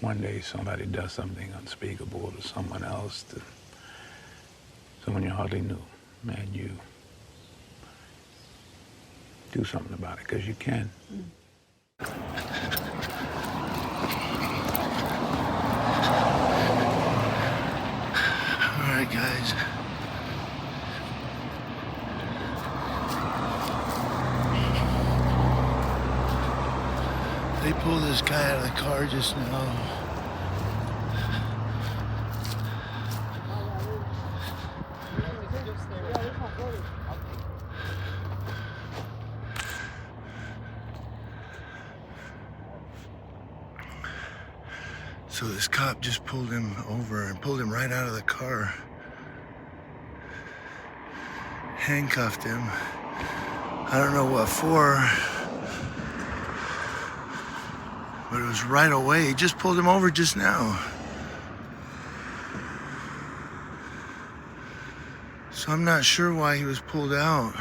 one day somebody does something unspeakable to someone else, to someone you hardly knew, and you do something about it, because you can. All right, guys. They pulled this guy out of the car just now. So this cop just pulled him over and pulled him right out of the car. Handcuffed him. I don't know what for, but it was right away. He just pulled him over just now. So I'm not sure why he was pulled out.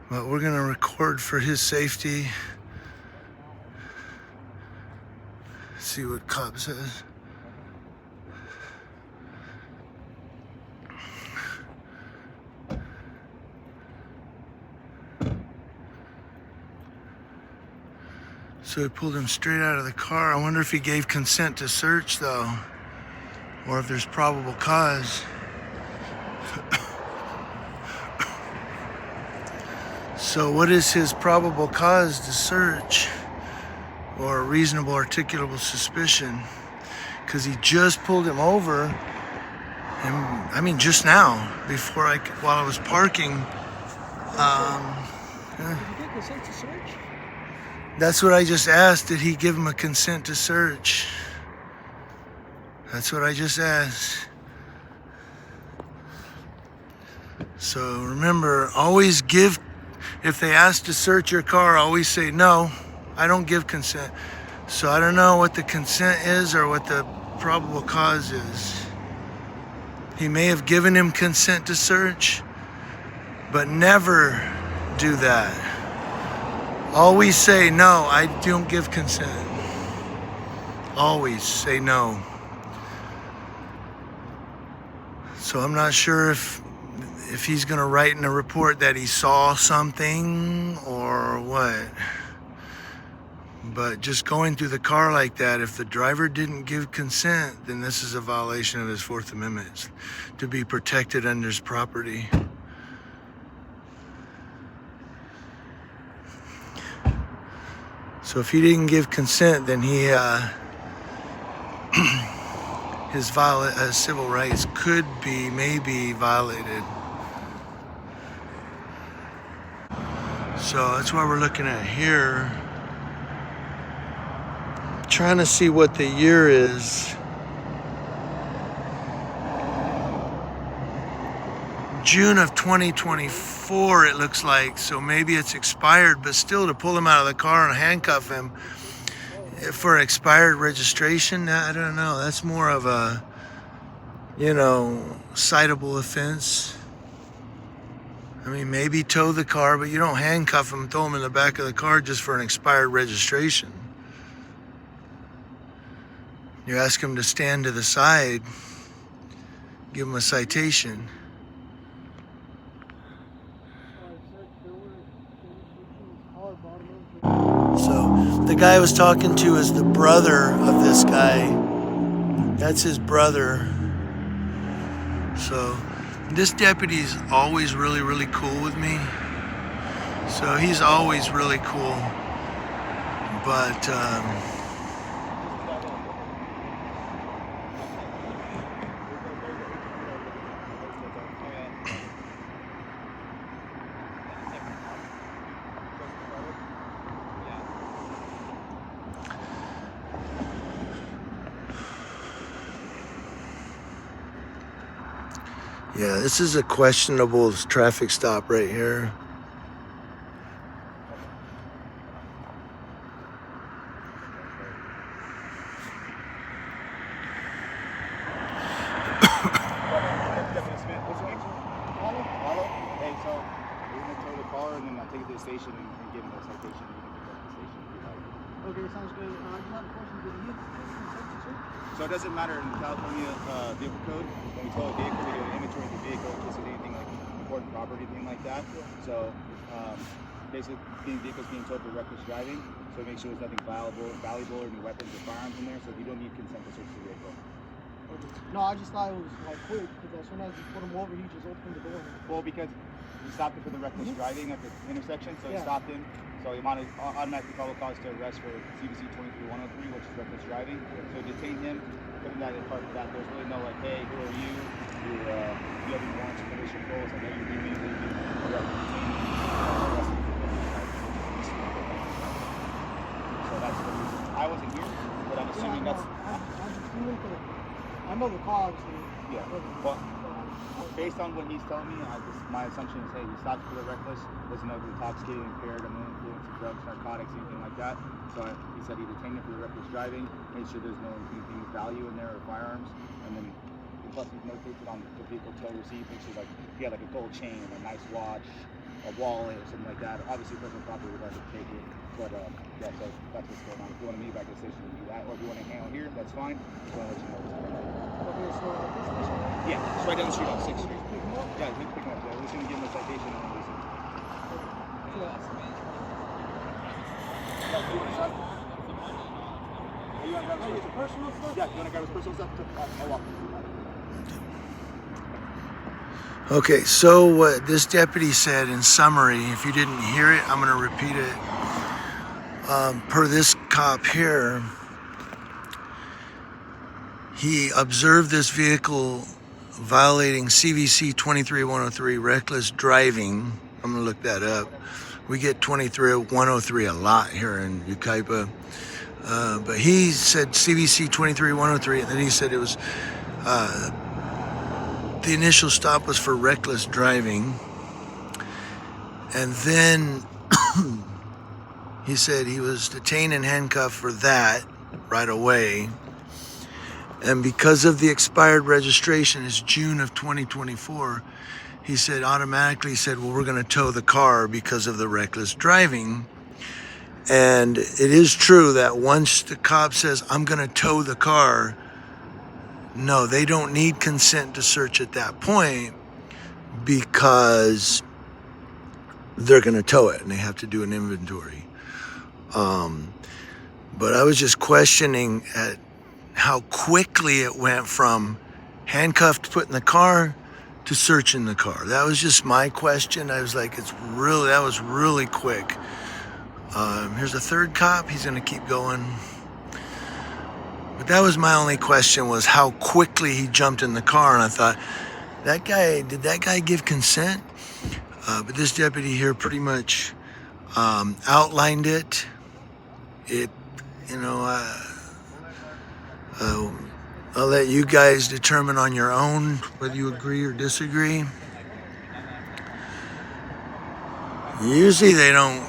But we're gonna record for his safety. See what cop says. So he pulled him straight out of the car. I wonder if he gave consent to search though, or if there's probable cause. So what is his probable cause to search, or reasonable articulable suspicion? Because he just pulled him over, and I mean just now, while I was parking. Did you get consent to search? That's what I just asked. Did he give him a consent to search? That's what I just asked. So remember, always give, if they ask to search your car, always say, no, I don't give consent. So I don't know what the consent is or what the probable cause is. He may have given him consent to search, but never do that. Always say, no, I don't give consent. Always say no. So I'm not sure if he's gonna write in a report that he saw something or what. But just going through the car like that, if the driver didn't give consent, then this is a violation of his Fourth Amendment. It's to be protected under his property. So if he didn't give consent, then his civil rights could be maybe violated. So that's what we're looking at here. Trying to see what the year is. June of 2024, it looks like. So maybe it's expired, but still, to pull him out of the car and handcuff him for expired registration, I don't know. That's more of a, citable offense. I mean, maybe tow the car, but you don't handcuff him, throw him in the back of the car just for an expired registration. You ask him to stand to the side, give him a citation. So the guy I was talking to is the brother of this guy. That's his brother. So this deputy's always really, really cool with me. So he's always really cool. But yeah, this is a questionable traffic stop right here. Okay, sounds good. I just have a question. Did he give consent to search? So it doesn't matter in the California vehicle code. When we tow a vehicle, we do an inventory of the vehicle in case of anything like important property, anything like that. So basically, the vehicle's being towed for reckless driving. So make sure there's nothing valuable or any weapons or firearms in there. So you don't need consent to search the vehicle. Okay. No, I just thought it was like quick because as soon as you put him over, he just opened the door. Well, because we stopped him for the reckless driving at the intersection, so he Yeah. stopped him. So he automatically probable cause to arrest for CBC 23103, which is reckless driving. So detain him, put him back in the car for that. There's really no like, hey, who are you? Do you have any warrants or condition goals? Like, hey, you're immediately being arrested. So that's the reason. I wasn't here, but I'm assuming that's. I know the car, obviously. Yeah. Well, based on what he's telling me, my assumption is, hey, he stopped for the reckless, doesn't know if he's intoxicated, impaired, under the influence of drugs, narcotics, anything like that. So he said he detained him for the reckless driving, made sure there's no anything of value in there or firearms, and then plus he's notated on the vehicle tow receipt, make sure like he had like a gold chain, a nice watch, a wallet, or something like that. Obviously, personal property would have to take it, but yeah, so that's what's going on. If you want to meet back at the station, you do that, or if you want to hang out here, that's fine. Just want to let you know what's going on. Okay, so at this station, Yeah, it's right down the street on 6th Street. pick him up. Yeah, he's picking up. Yeah, we're just gonna give him a citation and then release him. Personal stuff? Yeah, you wanna grab his personal stuff? I'll walk you through that. Okay, so what this deputy said in summary, if you didn't hear it, I'm going to repeat it. Per this cop here, he observed this vehicle violating CVC 23103, reckless driving. I'm going to look that up. We get 23103 a lot here in Yucaipa. But he said CVC 23103, and then he said it was... the initial stop was for reckless driving, and then he said he was detained and handcuffed for that right away. And because of the expired registration, it's June of 2024, he said automatically said, well, we're going to tow the car because of the reckless driving. And it is true that once the cop says, I'm going to tow the car, no, they don't need consent to search at that point because they're going to tow it and they have to do an inventory. But I was just questioning at how quickly it went from handcuffed, put in the car, to searching the car. That was just my question. I was like, that was really quick. Here's a third cop. He's going to keep going. But that was my only question, was how quickly he jumped in the car. And I thought, did that guy give consent? But this deputy here pretty much outlined it. I'll let you guys determine on your own whether you agree or disagree. Usually they don't,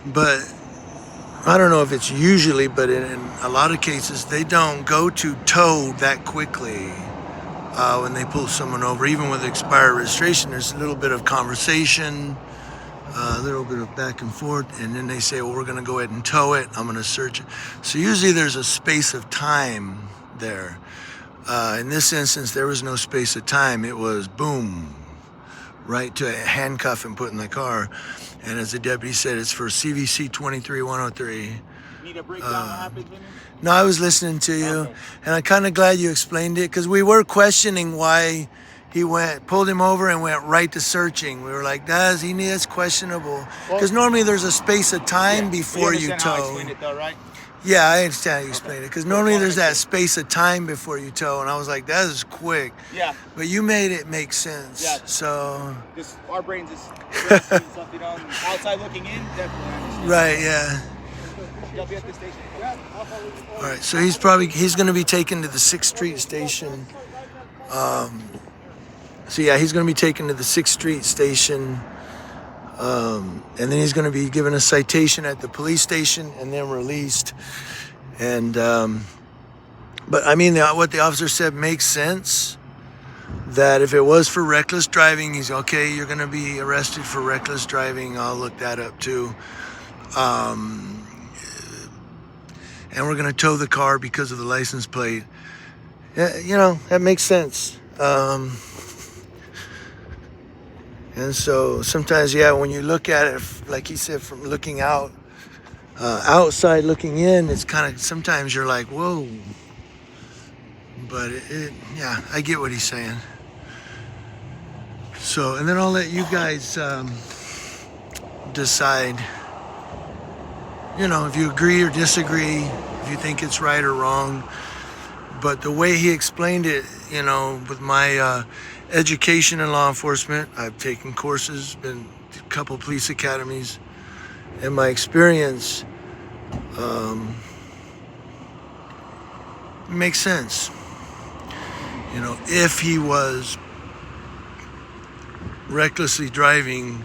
but I don't know if it's usually, but in a lot of cases, they don't go to tow that quickly when they pull someone over. Even with expired registration, there's a little bit of conversation, a little bit of back and forth, and then they say, well, we're going to go ahead and tow it. I'm going to search it. So usually there's a space of time there. In this instance, there was no space of time. It was boom, right to a handcuff and put in the car. And as the deputy said, it's for CVC 23103. Need a breakdown what happened, Jimmy? No, I was listening to you, Okay. and I'm kind of glad you explained it, because we were questioning why he pulled him over and went right to searching. We were like, that's questionable. Because normally there's a space of time before you understand how I tow. explained it though, right? Yeah, I understand how you explained it. Because normally there's that space of time before you tow, and I was like, that is quick. Yeah. But you made it make sense. Yeah. So. Just our brains is stuff, you know, outside looking in, definitely. I understand. Right, yeah. Y'all be at the station. All right, so he's going to be taken to the 6th Street station. He's going to be taken to the 6th Street station. And then he's going to be given a citation at the police station and then released. And, but I mean, what the officer said makes sense. that if it was for reckless driving, he's okay, you're going to be arrested for reckless driving. I'll look that up too. And we're going to tow the car because of the license plate. You know, that makes sense. And so sometimes, yeah, when you look at it, like he said, from looking out, outside looking in, it's kind of, sometimes you're like, whoa. But yeah, I get what he's saying. So, and then I'll let you guys decide, you know, if you agree or disagree, if you think it's right or wrong. But the way he explained it, you know, with my education in law enforcement, I've taken courses, been to a couple police academies, and my experience makes sense. You know, if he was recklessly driving.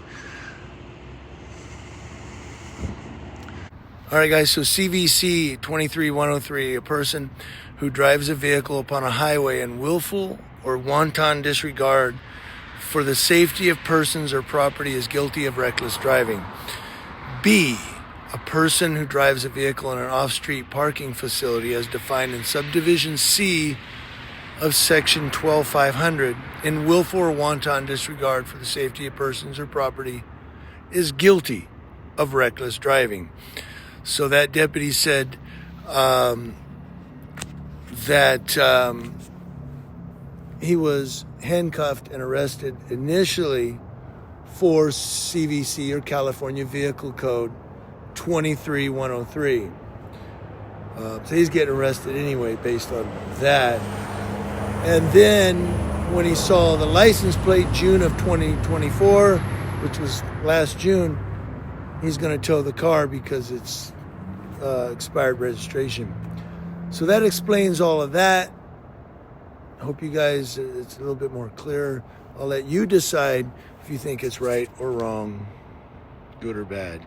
All right, guys, so CVC 23103, a person who drives a vehicle upon a highway in willful or wanton disregard for the safety of persons or property is guilty of reckless driving. B, a person who drives a vehicle in an off-street parking facility as defined in subdivision C of section 12500 in willful or wanton disregard for the safety of persons or property is guilty of reckless driving. So that deputy said that he was handcuffed and arrested initially for CVC, or California Vehicle Code 23103. So he's getting arrested anyway based on that. And then when he saw the license plate, June of 2024, which was last June, he's going to tow the car because it's expired registration. So that explains all of that. I hope you guys, it's a little bit more clear. I'll let you decide if you think it's right or wrong, good or bad.